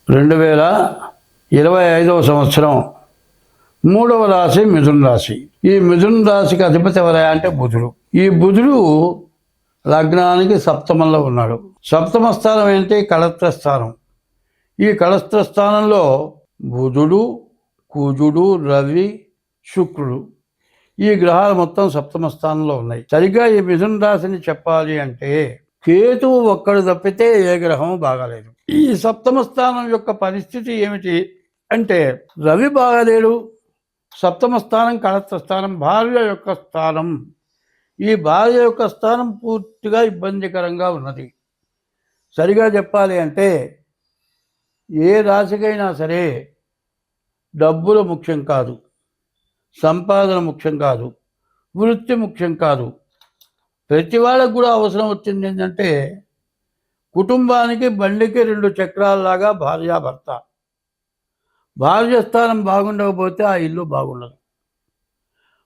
2025వ సంవత్సరం 3వ రాశి మిథున రాశి. ఈ మిథున రాశికి అధిపతి ఎవరయ్యా అంటే బుధుడు. ఈ బుధుడు లగ్నానికి సప్తమంలో ఉన్నాడు. సప్తమ స్థానం ఏంటి? కళత్ర స్థానం. ఈ కళత్ర స్థానంలో బుధుడు, కుజుడు, రవి, శుక్రుడు ఈ గ్రహాలు మొత్తం సప్తమ స్థానంలో ఉన్నాయి. సరిగ్గా ఈ మిథున రాశిని చెప్పాలి అంటే కేతువు ఒక్కడు తప్పితే ఏ గ్రహం బాగాలేదు. ఈ సప్తమ స్థానం యొక్క పరిస్థితి ఏమిటి అంటే రవి బాగాలేడు. సప్తమ స్థానం కళత్ర స్థానం, భార్య యొక్క స్థానం. ఈ భార్య యొక్క స్థానం పూర్తిగా ఇబ్బందికరంగా ఉన్నది. సరిగా చెప్పాలి అంటే ఏ రాశికైనా సరే డబ్బులు ముఖ్యం కాదు, సంపాదన ముఖ్యం కాదు, వృత్తి ముఖ్యం కాదు. ప్రతి వాళ్ళకు కూడా అవసరం వచ్చింది ఏంటంటే కుటుంబానికి బండికి 2 చక్రాలలాగా భార్యాభర్త. భార్య స్థానం బాగుండకపోతే ఆ ఇల్లు బాగుండదు.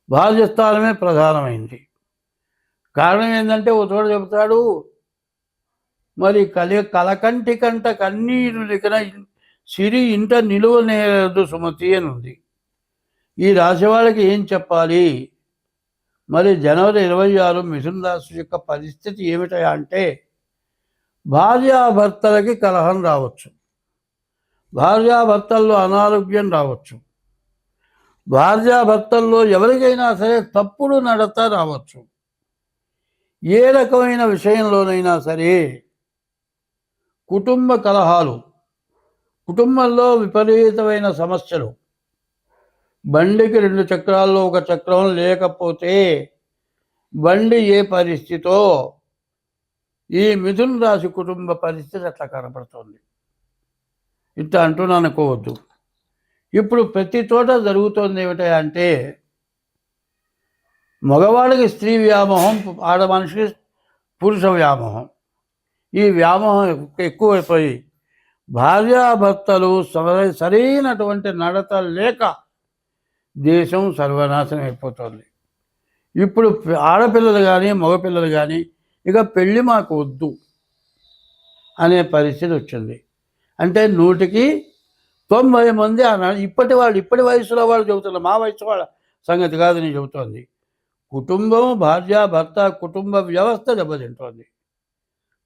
భార్య స్థానమే ప్రధానమైంది. కారణం ఏంటంటే ఒక చోట చెబుతాడు, మరి కలకంటి కంట కన్నీరు లిఖన సిరి ఇంట నిలువనేరదు సుమతి అని ఉంది. ఈ రాశి వాళ్ళకి ఏం చెప్పాలి? మరి జనవరి 26 మిథున రాశి యొక్క పరిస్థితి ఏమిటా అంటే భార్యాభర్తలకి కలహం రావచ్చు, భార్యాభర్తల్లో అనారోగ్యం రావచ్చు, భార్యాభర్తల్లో ఎవరికైనా సరే తప్పుడు నడత రావచ్చు. ఏ రకమైన విషయంలోనైనా సరే కుటుంబ కలహాలు, కుటుంబంలో విపరీతమైన సమస్యలు, బండికి 2 చక్రాల్లో ఒక చక్రం లేకపోతే బండి ఏ పరిస్థితో ఈ మిథున రాశి కుటుంబ పరిస్థితి అట్లా కనపడుతుంది. ఇట్లా అంటున్నా అనుకోవద్దు. ఇప్పుడు ప్రతి చోట జరుగుతోంది ఏమిటంటే మగవాడికి స్త్రీ వ్యామోహం, ఆడ మనిషికి పురుష వ్యామోహం. ఈ వ్యామోహం ఎక్కువైపోయి భార్యాభర్తలు సరైనటువంటి నడత లేక దేశం సర్వనాశనం అయిపోతుంది. ఇప్పుడు ఆడపిల్లలు కానీ మగపిల్లలు కానీ ఇక పెళ్ళి మాకు వద్దు అనే పరిస్థితి వచ్చింది. అంటే 100కి 90 మంది ఇప్పటి వయసులో వాళ్ళు చెబుతున్నారు. మా వయసు వాళ్ళ సంగతి కాదు నేను చెబుతోంది. కుటుంబం, భార్యాభర్త, కుటుంబ వ్యవస్థ దెబ్బతింటోంది.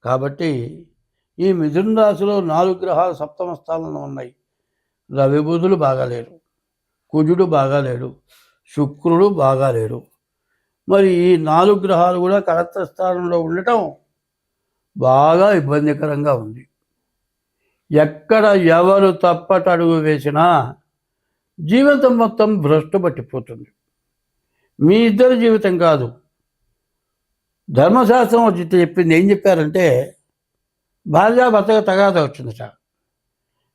కాబట్టి ఈ మిథున రాశిలో 4 గ్రహాలు సప్తమ స్థానంలో ఉన్నాయి. రవి బుధులు బాగాలేరు, కుజుడు బాగాలేడు, శుక్రుడు బాగాలేడు. మరి ఈ 4 గ్రహాలు కూడా కళత్ర స్థానంలో ఉండటం బాగా ఇబ్బందికరంగా ఉంది. ఎక్కడ ఎవరు తప్పటడుగు వేసినా జీవితం మొత్తం భ్రష్టు పట్టిపోతుంది. మీ ఇద్దరి జీవితం కాదు, ధర్మశాస్త్రం వచ్చి చెప్పింది. ఏం చెప్పారంటే భార్యాభర్తగా తగాదా వచ్చిందట.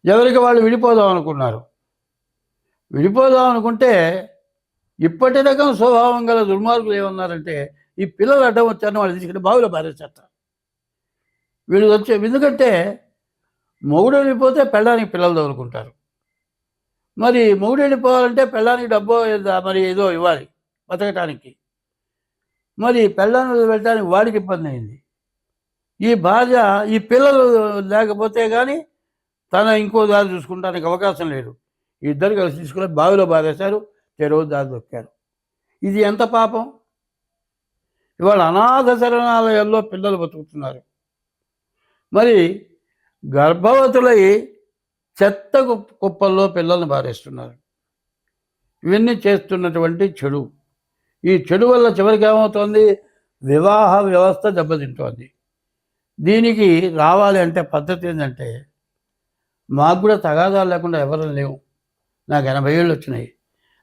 ఎవరికి వాళ్ళు విడిపోదాం అనుకున్నారు. విడిపోదాం అనుకుంటే ఇప్పటి రకం స్వభావం గల దుర్మార్గులు ఏమన్నారంటే ఈ పిల్లలు అడ్డం వచ్చారని వాళ్ళు తీసుకుంటే బావిలో పారేసేస్తారు. వీళ్ళు వచ్చే ఎందుకంటే మొగుడు వెళ్ళిపోతే పెళ్ళానికి పిల్లలు తగులుకుంటారు. మరి మొగుడు వెళ్ళిపోవాలంటే పెళ్ళానికి డబ్బు మరి ఏదో ఇవ్వాలి బతకటానికి. మరి పెళ్ళాన్ని వెళ్ళటానికి వాడికి ఇబ్బంది అయింది. ఈ భార్య ఈ పిల్లలు లేకపోతే కానీ తన ఇంకో దారి చూసుకుంటానికి అవకాశం లేదు. ఇద్దరు కలిసి తీసుకుని బావిలో బారేశారు, చెరువు దారి దొక్కారు. ఇది ఎంత పాపం! ఇవాళ అనాథ శరణాలయాల్లో పిల్లలు బతుకుతున్నారు. మరి గర్భవతులై చెత్త కుప్పల్లో పిల్లల్ని బారేస్తున్నారు. ఇవన్నీ చేస్తున్నటువంటి చెడు. ఈ చెడు వల్ల చివరికి ఏమవుతోంది? వివాహ వ్యవస్థ దెబ్బతింటోంది. దీనికి రావాలి అంటే పద్ధతి ఏంటంటే మాకు కూడా తగాదాలు లేకుండా ఎవరు లేవు. నాకు 80 ఏళ్ళు వచ్చినాయి.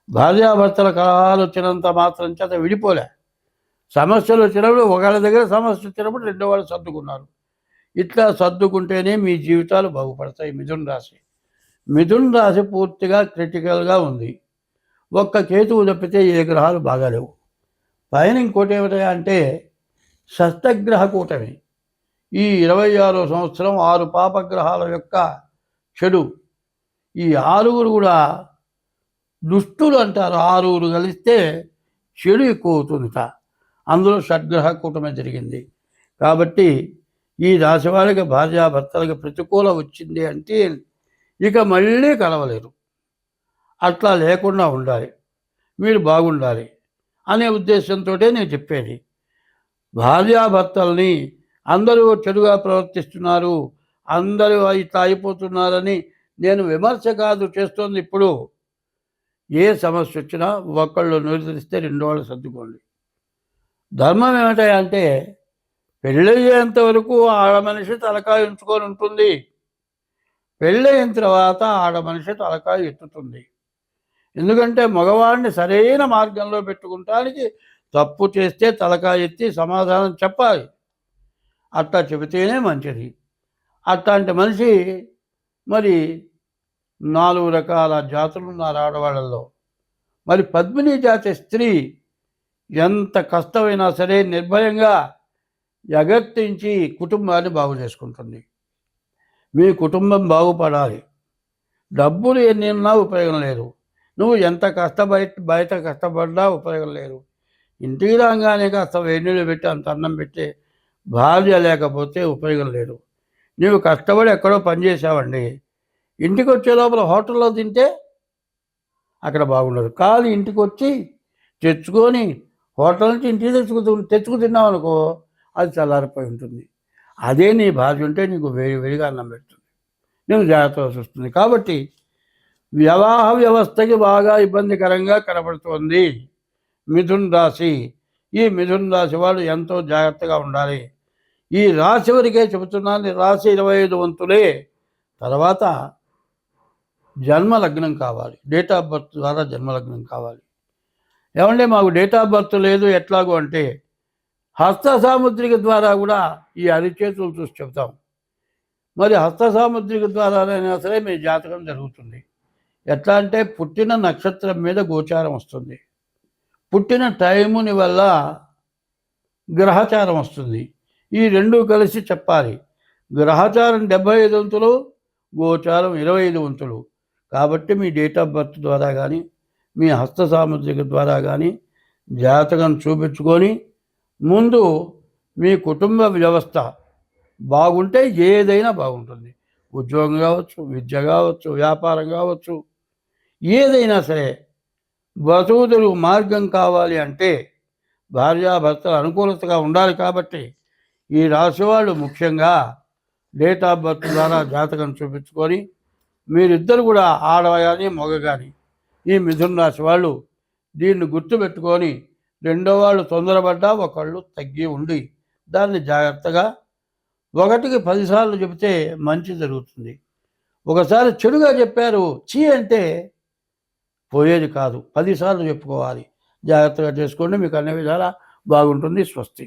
భార్యాభర్తల కలహాలు వచ్చినంత మాత్రం చేత విడిపోలే. సమస్యలు వచ్చినప్పుడు ఒకళ్ళ దగ్గర సమస్య వచ్చినప్పుడు 2 వాళ్ళు సర్దుకున్నారు. ఇట్లా సర్దుకుంటేనే మీ జీవితాలు బాగుపడతాయి. మిథున రాశి పూర్తిగా క్రిటికల్గా ఉంది. ఒక్క కేతువు తప్పితే ఏ గ్రహాలు బాగాలేవు. పైన ఇంకోటి ఏమిటా అంటే షష్టగ్రహ కూటమి. ఈ 26వ సంవత్సరం 6 పాపగ్రహాల యొక్క చెడు. ఈ 6 కూడా దుష్టులు అంటారు. 6 కలిస్తే చెడు ఎక్కువ అవుతుందిట. అందులో షడ్గ్రహ కూటమి జరిగింది. కాబట్టి ఈ రాశి వారికి భార్యాభర్తలకు ప్రతికూల వచ్చింది అంటే ఇక మళ్ళీ కలవలేరు. అట్లా లేకుండా ఉండాలి, మీరు బాగుండాలి అనే ఉద్దేశంతో నేను చెప్పేది. భార్యాభర్తల్ని అందరూ చెడుగా ప్రవర్తిస్తున్నారు, అందరూ ఇట్లా అయిపోతున్నారని నేను విమర్శ కాదు చేస్తోంది. ఇప్పుడు ఏ సమస్య వచ్చినా ఒకళ్ళు నిరోధిస్తే రెండో వాళ్ళు సర్దుకోండి. ధర్మం ఏమిటంటే పెళ్ళయ్యేంత వరకు ఆడ మనిషి తలకాయ ఉంచుకొని ఉంటుంది, పెళ్ళయిన తర్వాత ఆడ మనిషి తలకాయ ఎత్తుతుంది. ఎందుకంటే మగవాడిని సరైన మార్గంలో పెట్టుకుంటానికి తప్పు చేస్తే తలకాయ ఎత్తి సమాధానం చెప్పాలి. అట్లా చెబితేనే మంచిది. అట్లాంటి మనిషి మరి 4 రకాల జాతులు ఉన్నారు ఆడవాళ్ళల్లో. మరి పద్మిని జాతి స్త్రీ ఎంత కష్టమైనా సరే నిర్భయంగా ఎగర్తించి కుటుంబాన్ని బాగు చేసుకుంటుంది. మీ కుటుంబం బాగుపడాలి. డబ్బులు ఎన్ని ఉన్నా ఉపయోగం లేదు, నువ్వు ఎంత బయట కష్టపడ్డా ఉపయోగం లేదు. ఇంటికి రాగానే కాస్త వేడినీళ్ళు పెట్టి అంత అన్నం పెట్టే భార్య లేకపోతే ఉపయోగం లేదు. నువ్వు కష్టపడి ఎక్కడో పనిచేసావండి, ఇంటికి వచ్చే లోపల హోటల్లో తింటే అక్కడ బాగుండదు. కానీ ఇంటికి వచ్చి తెచ్చుకొని హోటల్ నుంచి ఇంటికి తెచ్చుకు తిన్నావు అనుకో, అది చల్లారిపోయి ఉంటుంది. అదే నీ భార్య ఉంటే నీకు వేడిగా అన్నం పెడుతుంది, నేను జాగ్రత్తగా చూస్తుంది. కాబట్టి వివాహ వ్యవస్థకి బాగా ఇబ్బందికరంగా కనబడుతోంది మిథున్ రాశి. ఈ మిథున్ రాశి వాళ్ళు ఎంతో జాగ్రత్తగా ఉండాలి. ఈ రాశి వరకే చెబుతున్నాను. రాశి 25 వంతులే. తర్వాత జన్మలగ్నం కావాలి, డేట్ ఆఫ్ బర్త్ ద్వారా జన్మలగ్నం కావాలి. ఏమంటే మాకు డేట్ ఆఫ్ బర్త్ లేదు ఎట్లాగో అంటే హస్త సాముద్రిక ద్వారా కూడా ఈ అరిచేతులు చూసి చెప్తాం. మరి హస్త సాముద్రిక ద్వారానైనా సరే మీ జాతకం జరుగుతుంది. ఎట్లా అంటే పుట్టిన నక్షత్రం మీద గోచారం వస్తుంది, పుట్టిన టైముని వల్ల గ్రహచారం వస్తుంది. ఈ రెండు కలిసి చెప్పాలి. గ్రహచారం 75 వంతులు, గోచారం 25 వంతులు. కాబట్టి మీ డేట్ ఆఫ్ బర్త్ ద్వారా కానీ మీ హస్త సాముద్రిక ద్వారా కానీ జాతకం చూపించుకొని ముందు మీ కుటుంబ వ్యవస్థ బాగుంటే ఏదైనా బాగుంటుంది. ఉద్యోగం కావచ్చు, విద్య కావచ్చు, వ్యాపారం కావచ్చు, ఏదైనా సరే బతుకుదెరువు మార్గం కావాలి అంటే భార్యాభర్తల అనుకూలతగా ఉండాలి. కాబట్టి ఈ రాశి వాళ్ళు ముఖ్యంగా డేట్ ఆఫ్ బర్త్ ద్వారా జాతకం చూపించుకొని మీరిద్దరు కూడా ఆడ కానీ మగ కానీ ఈ మిథున రాశి వాళ్ళు దీన్ని గుర్తుపెట్టుకొని రెండో వాళ్ళు తొందరపడ్డా ఒకళ్ళు తగ్గి ఉండి దాన్ని జాగ్రత్తగా 1కి 10 సార్లు చెబితే మంచి జరుగుతుంది. ఒకసారి చెడుగా చెప్పారు చీ అంటే పోయేది కాదు, 10 సార్లు చెప్పుకోవాలి. జాగ్రత్తగా చేసుకోండి, మీకు అన్ని విధాలా బాగుంటుంది. స్వస్తి.